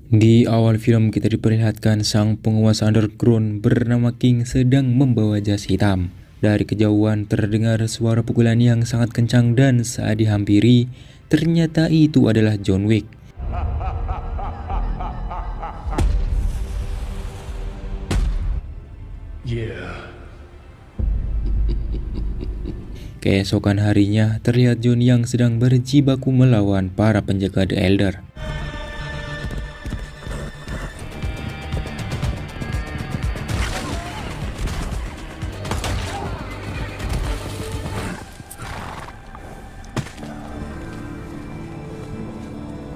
Di awal film kita diperlihatkan sang penguasa underground bernama King sedang membawa jas hitam. Dari kejauhan terdengar suara pukulan yang sangat kencang dan saat dihampiri, ternyata itu adalah John Wick. Keesokan harinya, terlihat John yang sedang berjibaku melawan para penjaga The Elder.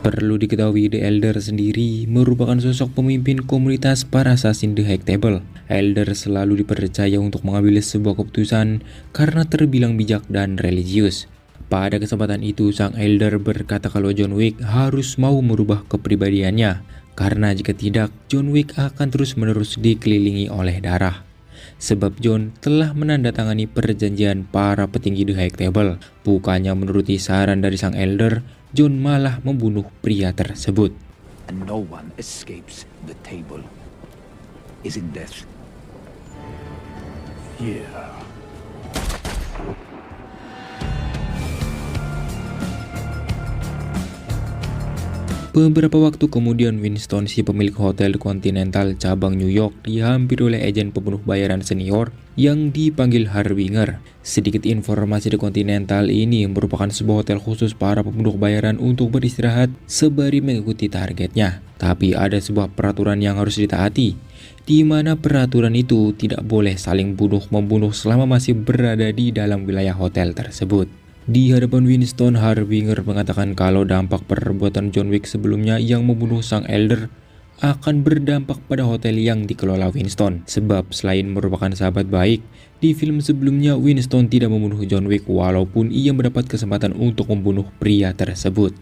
Perlu diketahui The Elder sendiri merupakan sosok pemimpin komunitas para assassin The High Table. Elder selalu dipercaya untuk mengambil sebuah keputusan karena terbilang bijak dan religius. Pada kesempatan itu, sang Elder berkata kalau John Wick harus mau merubah kepribadiannya, karena jika tidak, John Wick akan terus-menerus dikelilingi oleh darah. Sebab John telah menandatangani perjanjian para petinggi The High Table. Bukannya menuruti saran dari sang Elder, John malah membunuh pria tersebut. And no one escapes the table. Isn't death? Yeah. Beberapa waktu kemudian, Winston, si pemilik hotel Continental cabang New York, dihampiri oleh agen pembunuh bayaran senior yang dipanggil Harbinger. Sedikit informasi, di Continental ini merupakan sebuah hotel khusus para pembunuh bayaran untuk beristirahat sembari mengikuti targetnya. Tapi ada sebuah peraturan yang harus ditaati, di mana peraturan itu tidak boleh saling bunuh-membunuh selama masih berada di dalam wilayah hotel tersebut. Di hadapan Winston, Harbinger mengatakan kalau dampak perbuatan John Wick sebelumnya yang membunuh sang Elder akan berdampak pada hotel yang dikelola Winston. Sebab selain merupakan sahabat baik, di film sebelumnya Winston tidak membunuh John Wick walaupun ia mendapat kesempatan untuk membunuh pria tersebut.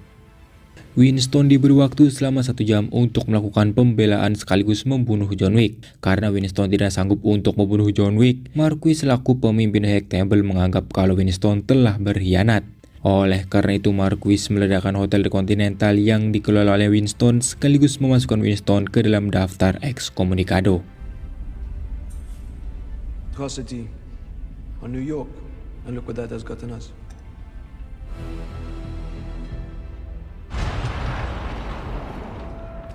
Winston diberi waktu selama 1 jam untuk melakukan pembelaan sekaligus membunuh John Wick. Karena Winston tidak sanggup untuk membunuh John Wick, Marquis selaku pemimpin High Table menganggap kalau Winston telah berkhianat. Oleh karena itu, Marquis meledakkan hotel The Continental yang dikelola oleh Winston sekaligus memasukkan Winston ke dalam daftar ekskomunikado. Atrocity on New York, and look what that has gotten us.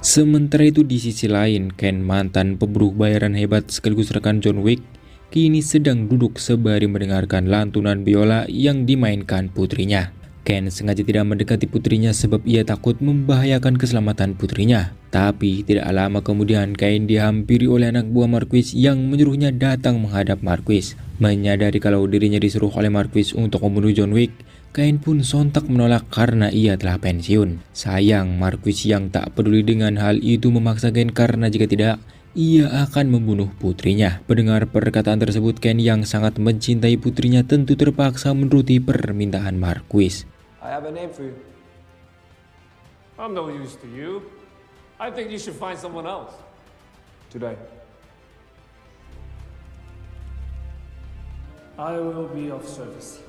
Sementara itu di sisi lain, Ken, mantan pembunuh bayaran hebat sekaligus rekan John Wick, kini sedang duduk sembari mendengarkan lantunan biola yang dimainkan putrinya. Ken sengaja tidak mendekati putrinya sebab ia takut membahayakan keselamatan putrinya. Tapi tidak lama kemudian, Ken dihampiri oleh anak buah Marquis yang menyuruhnya datang menghadap Marquis. Menyadari kalau dirinya disuruh oleh Marquis untuk membunuh John Wick, Cain pun sontak menolak karena ia telah pensiun. Sayang, Marquis yang tak peduli dengan hal itu memaksa Cain karena jika tidak, ia akan membunuh putrinya. Mendengar perkataan tersebut, Ken yang sangat mencintai putrinya tentu terpaksa menuruti permintaan Marquis. I have a name for you. I'm no use to you. I think you should find someone else. Today. I will be of service.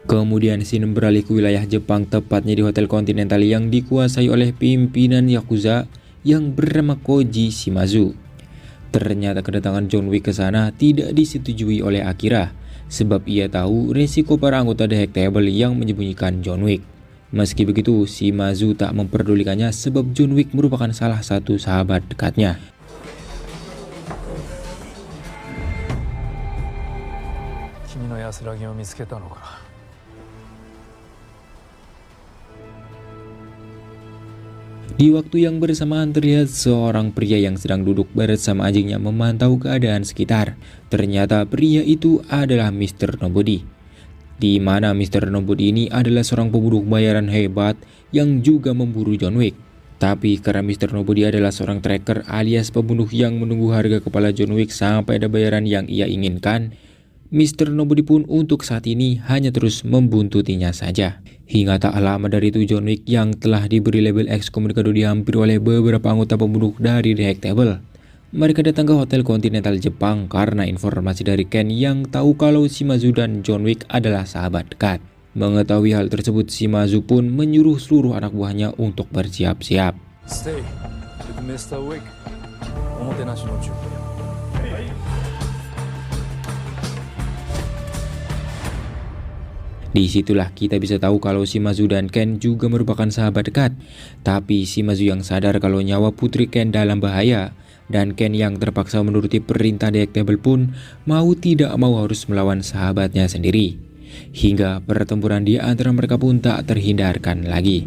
Kemudian scene beralih ke wilayah Jepang, tepatnya di Hotel Continental yang dikuasai oleh pimpinan Yakuza yang bernama Koji Shimazu. Ternyata kedatangan John Wick ke sana tidak disetujui oleh Akira, sebab ia tahu resiko para anggota The High Table yang menyembunyikan John Wick. Meski begitu, Shimazu tak memperdulikannya sebab John Wick merupakan salah satu sahabat dekatnya. Di waktu yang bersamaan terlihat seorang pria yang sedang duduk bersama anjingnya memantau keadaan sekitar. Ternyata pria itu adalah Mr. Nobody. Di mana Mr. Nobody ini adalah seorang pembunuh bayaran hebat yang juga memburu John Wick. Tapi karena Mr. Nobody adalah seorang tracker alias pembunuh yang menunggu harga kepala John Wick sampai ada bayaran yang ia inginkan, Mr. Nobody pun untuk saat ini hanya terus membuntutinya saja. Hingga tak lama dari itu, John Wick yang telah diberi label ekskomunikado dihampiri oleh beberapa anggota pembunuh dari The High Table. Mereka datang ke Hotel Continental Jepang karena informasi dari Ken yang tahu kalau Shimazu dan John Wick adalah sahabat dekat. Mengetahui hal tersebut, Shimazu pun menyuruh seluruh anak buahnya untuk bersiap-siap. Stay with Mr. Wick. Omotenashi no junkai. Disitulah kita bisa tahu kalau Shimazu dan Ken juga merupakan sahabat dekat. Tapi Shimazu yang sadar kalau nyawa putri Ken dalam bahaya, dan Ken yang terpaksa menuruti perintah detektable pun mau tidak mau harus melawan sahabatnya sendiri. Hingga pertempuran di antara mereka pun tak terhindarkan lagi.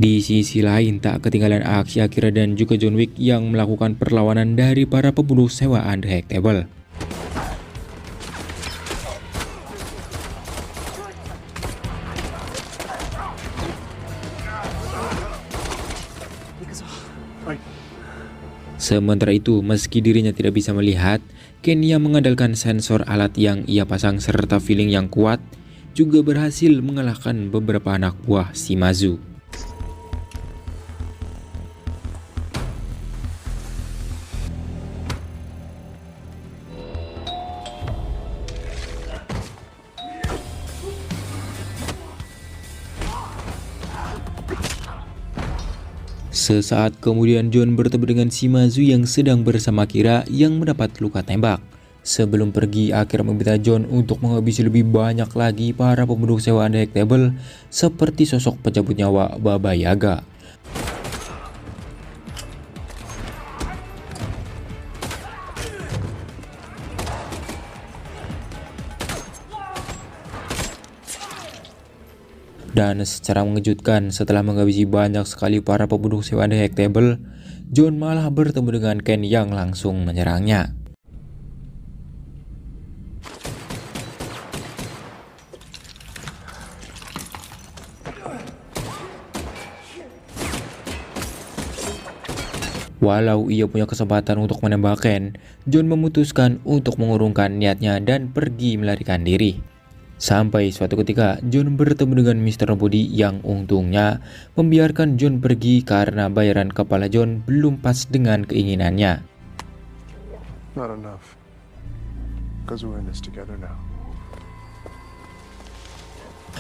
Di sisi lain, tak ketinggalan aksi Akira dan juga John Wick yang melakukan perlawanan dari para pembunuh sewaan detektable. Sementara itu, meski dirinya tidak bisa melihat, Ken yang mengandalkan sensor alat yang ia pasang serta feeling yang kuat juga berhasil mengalahkan beberapa anak buah Shimazu. Sesaat kemudian John bertemu dengan Shimazu yang sedang bersama Akira yang mendapat luka tembak. Sebelum pergi, Akira meminta John untuk menghabisi lebih banyak lagi para pembunuh sewaan detektable seperti sosok pencabut nyawa Baba Yaga. Dan secara mengejutkan, setelah menghabisi banyak sekali para pembunuh sewaan detektable, John malah bertemu dengan Ken yang langsung menyerangnya. Walau ia punya kesempatan untuk menembak Ken, John memutuskan untuk mengurungkan niatnya dan pergi melarikan diri. Sampai suatu ketika, John bertemu dengan Mr. Nobody yang untungnya membiarkan John pergi karena bayaran kepala John belum pas dengan keinginannya. Not enough. Because we're in this together now.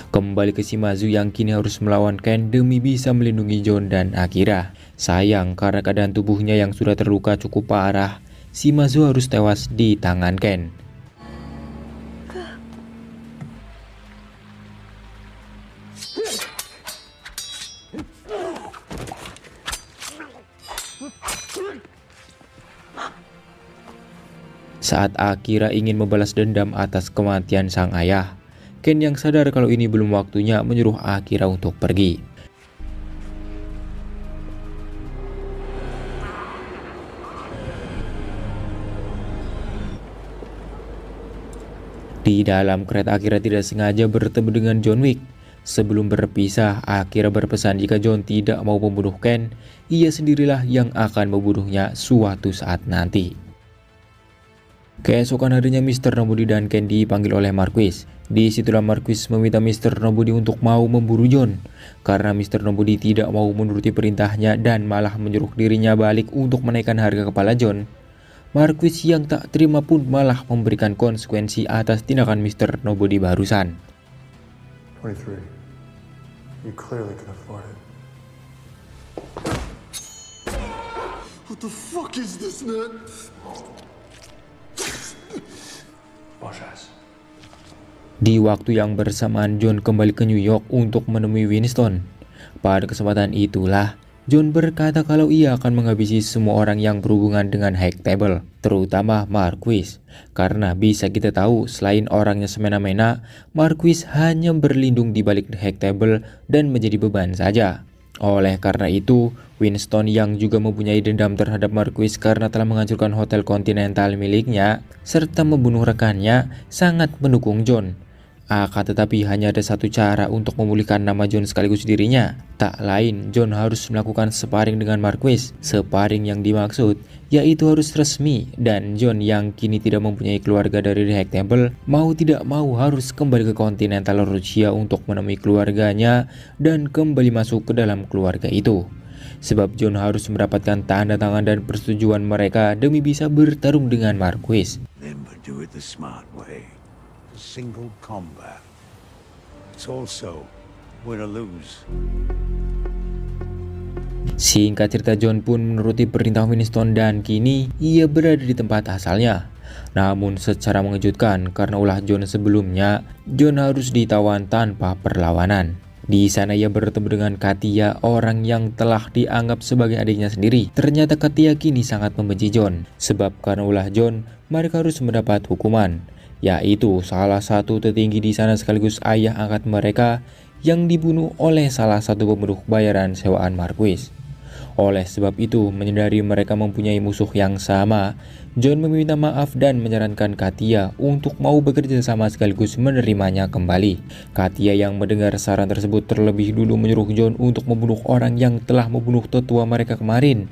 Kembali ke Shimazu yang kini harus melawan Ken demi bisa melindungi John dan Akira. Sayang, karena keadaan tubuhnya yang sudah terluka cukup parah, Shimazu harus tewas di tangan Ken. Saat Akira ingin membalas dendam atas kematian sang ayah, Ken yang sadar kalau ini belum waktunya menyuruh Akira untuk pergi. Di dalam kereta, Akira tidak sengaja bertemu dengan John Wick. Sebelum berpisah, Akira berpesan jika John tidak mau membunuh Ken, ia sendirilah yang akan membunuhnya suatu saat nanti. Keesokan harinya, Mr. Nobody dan Ken dipanggil oleh Marquis. Disitulah Marquis meminta Mr. Nobody untuk mau memburu John, karena Mr. Nobody tidak mau menuruti perintahnya dan malah menyuruh dirinya balik untuk menaikkan harga kepala John. Marquis yang tak terima pun malah memberikan konsekuensi atas tindakan Mr. Nobody barusan. 23. You clearly can afford it. What the fuck is this, man? Di waktu yang bersamaan, John kembali ke New York untuk menemui Winston. Pada kesempatan itulah, John berkata kalau ia akan menghabisi semua orang yang berhubungan dengan Detektable, terutama Marquis. Karena bisa kita tahu, selain orangnya semena-mena, Marquis hanya berlindung di balik Detektable dan menjadi beban saja. Oleh karena itu, Winston yang juga mempunyai dendam terhadap Marquis karena telah menghancurkan Hotel Continental miliknya, serta membunuh rekannya, sangat mendukung John. Akan tetapi hanya ada satu cara untuk memulihkan nama John sekaligus dirinya. Tak lain, John harus melakukan sparring dengan Marquis. Sparring yang dimaksud yaitu harus resmi, dan John yang kini tidak mempunyai keluarga dari The High Table mau tidak mau harus kembali ke Continental Rusia untuk menemui keluarganya dan kembali masuk ke dalam keluarga itu. Sebab John harus mendapatkan tanda tangan dan persetujuan mereka demi bisa bertarung dengan Marquis. Then we do it the smart way. Single combat. It's also win or lose. Singkat cerita, John pun menuruti perintah Winston dan kini ia berada di tempat asalnya. Namun secara mengejutkan, karena ulah John sebelumnya, John harus ditawan tanpa perlawanan. Di sana ia bertemu dengan Katia, orang yang telah dianggap sebagai adiknya sendiri. Ternyata Katia kini sangat membenci John, sebab karena ulah John, mereka harus mendapat hukuman, yaitu salah satu tertinggi di sana sekaligus ayah angkat mereka yang dibunuh oleh salah satu pembunuh bayaran sewaan Marquis. Oleh sebab itu, menyadari mereka mempunyai musuh yang sama, John meminta maaf dan menyarankan Katia untuk mau bekerja sama sekaligus menerimanya kembali. Katia yang mendengar saran tersebut terlebih dulu menyuruh John untuk membunuh orang yang telah membunuh tetua mereka kemarin.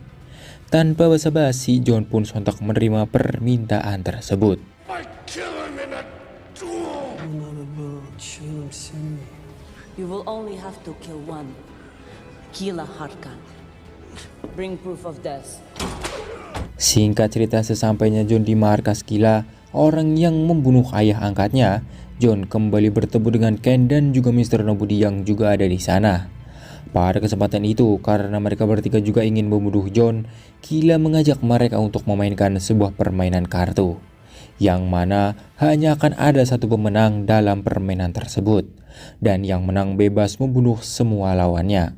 Tanpa basa-basi, John pun sontak menerima permintaan tersebut. You will only have to kill one. Kila Harkan. Bring proof of death. Singkat cerita, sesampainya John di markas Kila, orang yang membunuh ayah angkatnya, John kembali bertemu dengan Ken dan juga Mr. Nobody yang juga ada di sana. Pada kesempatan itu, karena mereka bertiga juga ingin membunuh John, Kila mengajak mereka untuk memainkan sebuah permainan kartu, yang mana hanya akan ada satu pemenang dalam permainan tersebut, dan yang menang bebas membunuh semua lawannya.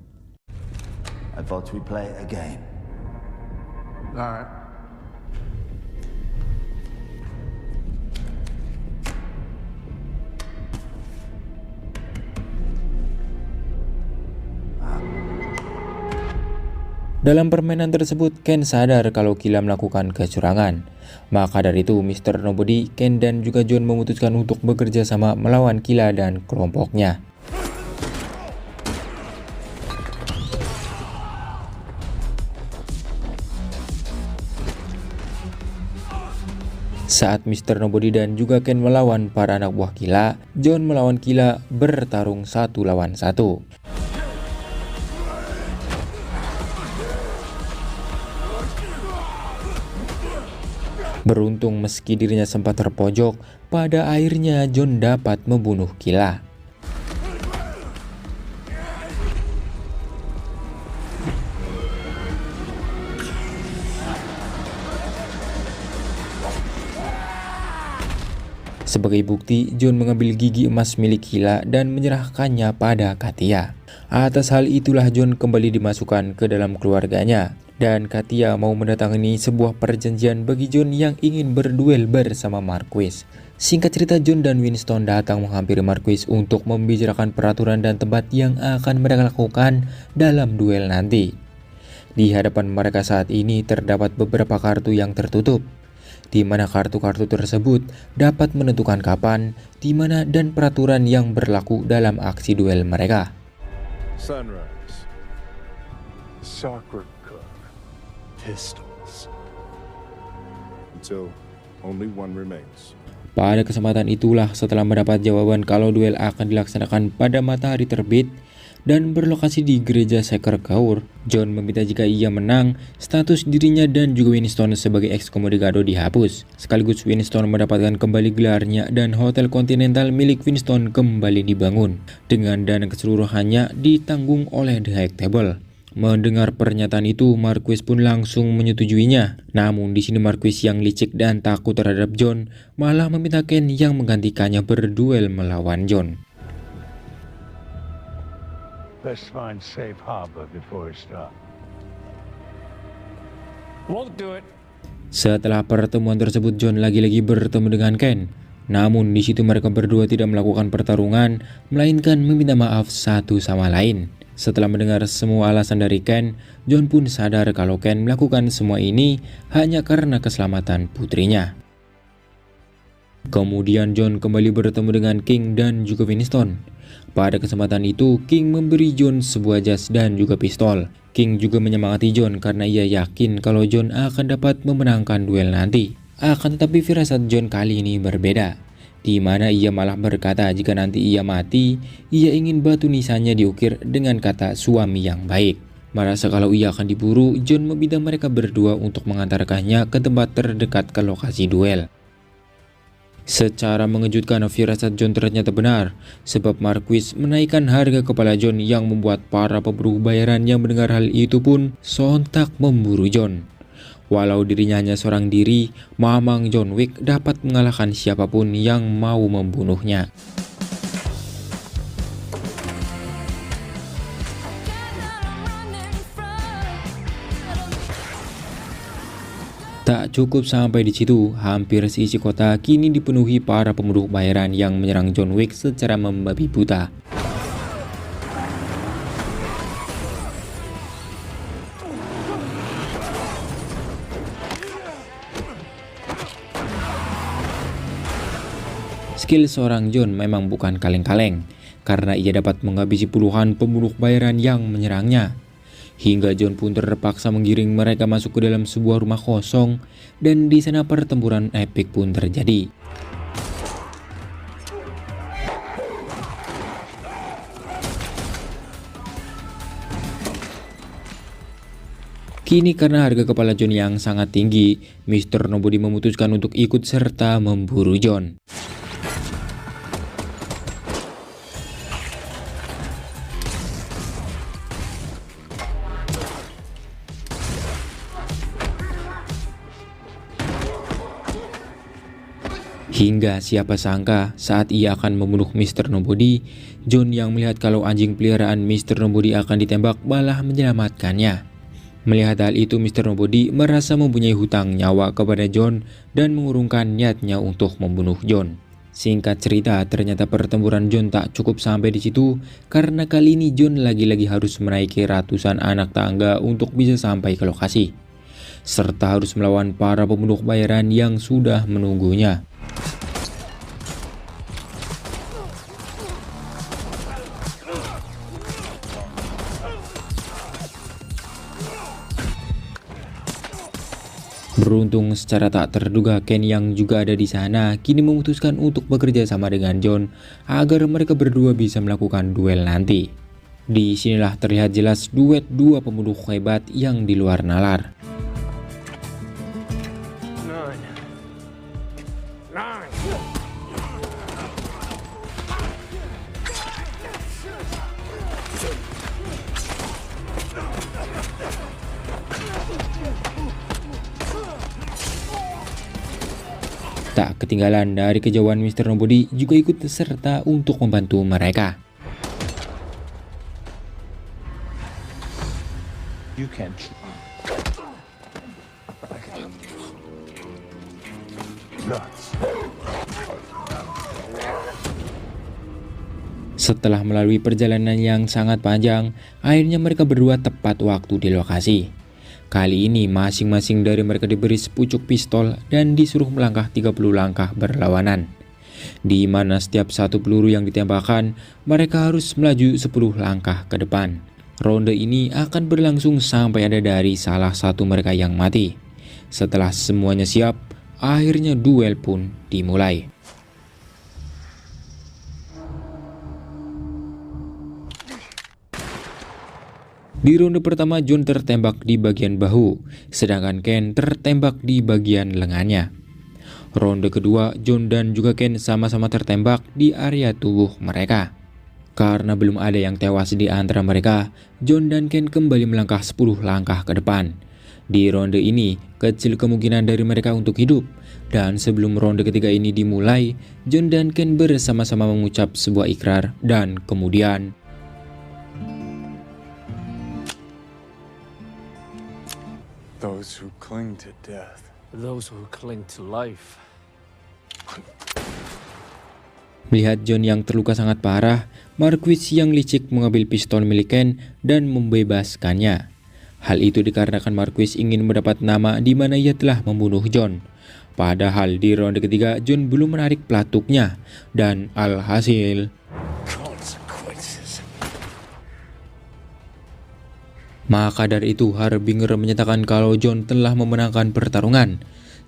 I thought we play a game. All right. Dalam permainan tersebut, Ken sadar kalau Kila melakukan kecurangan. Maka dari itu, Mr. Nobody, Ken dan juga John memutuskan untuk bekerja sama melawan Kila dan kelompoknya. Saat Mr. Nobody dan juga Ken melawan para anak buah Kila, John melawan Kila bertarung 1 lawan 1. Beruntung meski dirinya sempat terpojok, pada akhirnya John dapat membunuh Kila. Sebagai bukti, John mengambil gigi emas milik Kila dan menyerahkannya pada Katia. Atas hal itulah John kembali dimasukkan ke dalam keluarganya, dan Katia mau mendatangi sebuah perjanjian bagi John yang ingin berduel bersama Marquis. Singkat cerita, John dan Winston datang menghampiri Marquis untuk membicarakan peraturan dan tempat yang akan mereka lakukan dalam duel nanti. Di hadapan mereka saat ini terdapat beberapa kartu yang tertutup, di mana kartu-kartu tersebut dapat menentukan kapan, di mana, dan peraturan yang berlaku dalam aksi duel mereka. Sunrise. Sacred cook. Pistols. Until only one remains. Pada kesempatan itulah, setelah mendapat jawaban kalau duel akan dilaksanakan pada matahari terbit dan berlokasi di gereja Sacred Cour, John meminta jika ia menang, status dirinya dan juga Winston sebagai excommunicado dihapus. Sekaligus Winston mendapatkan kembali gelarnya dan Hotel Continental milik Winston kembali dibangun, dengan dana keseluruhannya ditanggung oleh The High Table. Mendengar pernyataan itu, Marquis pun langsung menyetujuinya. Namun di sini Marquis yang licik dan takut terhadap John malah meminta Ken yang menggantikannya berduel melawan John. Best find safe harbor before we start. Won't do it. Setelah pertemuan tersebut, John lagi-lagi bertemu dengan Ken. Namun di situ mereka berdua tidak melakukan pertarungan, melainkan meminta maaf satu sama lain. Setelah mendengar semua alasan dari Ken, John pun sadar kalau Ken melakukan semua ini hanya karena keselamatan putrinya. Kemudian John kembali bertemu dengan King dan juga Winston. Pada kesempatan itu, King memberi John sebuah jas dan juga pistol. King juga menyemangati John karena ia yakin kalau John akan dapat memenangkan duel nanti. Akan tetapi firasat John kali ini berbeda, di mana ia malah berkata jika nanti ia mati, ia ingin batu nisannya diukir dengan kata suami yang baik. Merasa kalau ia akan diburu, John meminta mereka berdua untuk mengantarkannya ke tempat terdekat ke lokasi duel. Secara mengejutkan, firasat John ternyata benar, sebab Marquis menaikkan harga kepala John yang membuat para pemburu bayaran yang mendengar hal itu pun sontak memburu John. Walau dirinya hanya seorang diri, Mamang John Wick dapat mengalahkan siapapun yang mau membunuhnya. Tak cukup sampai di situ, hampir seisi kota kini dipenuhi para pemburu bayaran yang menyerang John Wick secara membabi buta. Skill seorang John memang bukan kaleng-kaleng, karena ia dapat menghabisi puluhan pembunuh bayaran yang menyerangnya. Hingga John pun terpaksa menggiring mereka masuk ke dalam sebuah rumah kosong, dan di sana pertempuran epik pun terjadi. Kini karena harga kepala John yang sangat tinggi, Mr. Nobody memutuskan untuk ikut serta memburu John. Hingga siapa sangka saat ia akan membunuh Mr. Nobody, John yang melihat kalau anjing peliharaan Mr. Nobody akan ditembak malah menyelamatkannya. Melihat hal itu, Mr. Nobody merasa mempunyai hutang nyawa kepada John dan mengurungkan niatnya untuk membunuh John. Singkat cerita, ternyata pertempuran John tak cukup sampai di situ, karena kali ini John lagi-lagi harus menaiki ratusan anak tangga untuk bisa sampai ke lokasi, serta harus melawan para pembunuh bayaran yang sudah menunggunya. Beruntung secara tak terduga, Ken yang juga ada di sana kini memutuskan untuk bekerja sama dengan John agar mereka berdua bisa melakukan duel nanti. Di sinilah terlihat jelas duet dua pembunuh hebat yang di luar nalar. Tak ketinggalan dari kejauhan, Mr. Nobody juga ikut serta untuk membantu mereka. You can. Nuts. Setelah melalui perjalanan yang sangat panjang, akhirnya mereka berdua tepat waktu di lokasi. Kali ini masing-masing dari mereka diberi sepucuk pistol dan disuruh melangkah 30 langkah berlawanan, di mana setiap satu peluru yang ditembakkan, mereka harus melaju 10 langkah ke depan. Ronde ini akan berlangsung sampai ada dari salah satu mereka yang mati. Setelah semuanya siap, akhirnya duel pun dimulai. Di ronde pertama, John tertembak di bagian bahu, sedangkan Ken tertembak di bagian lengannya. Ronde kedua, John dan juga Ken sama-sama tertembak di area tubuh mereka. Karena belum ada yang tewas di antara mereka, John dan Ken kembali melangkah 10 langkah ke depan. Di ronde ini, kecil kemungkinan dari mereka untuk hidup. Dan sebelum ronde ketiga ini dimulai, John dan Ken bersama-sama mengucap sebuah ikrar dan kemudian Those who cling to death. Those who cling to life. melihat John yang terluka sangat parah, Marquis yang licik mengambil pistol milik Ken dan membebaskannya. Hal itu dikarenakan Marquis ingin mendapat nama di mana ia telah membunuh John. Padahal di ronde ketiga John belum menarik pelatuknya dan alhasil Consequences. maka dari itu Harbinger menyatakan kalau John telah memenangkan pertarungan.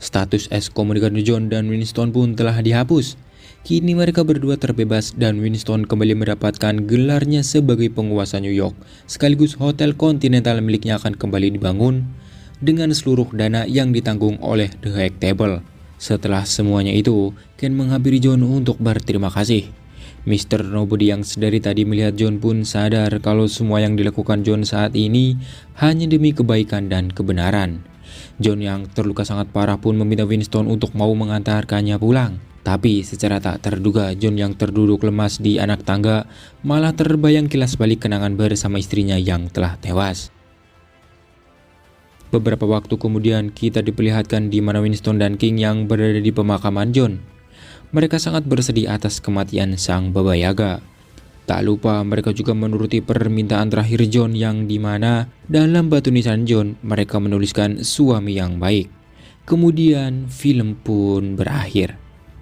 Status ekskomunikasi John dan Winston pun telah dihapus. Kini mereka berdua terbebas dan Winston kembali mendapatkan gelarnya sebagai penguasa New York. Sekaligus Hotel Continental miliknya akan kembali dibangun dengan seluruh dana yang ditanggung oleh The High Table. Setelah semuanya itu, Ken menghampiri John untuk berterima kasih. Mr. Nobody yang sedari tadi melihat John pun sadar kalau semua yang dilakukan John saat ini hanya demi kebaikan dan kebenaran. John yang terluka sangat parah pun meminta Winston untuk mau mengantarkannya pulang. Tapi secara tak terduga John yang terduduk lemas di anak tangga malah terbayang kilas balik kenangan bersama istrinya yang telah tewas. Beberapa waktu kemudian kita diperlihatkan di mana Winston dan King yang berada di pemakaman John. Mereka sangat bersedih atas kematian sang Baba Yaga. Tak lupa mereka juga menuruti permintaan terakhir John yang dimana dalam batu nisan John mereka menuliskan suami yang baik. Kemudian film pun berakhir.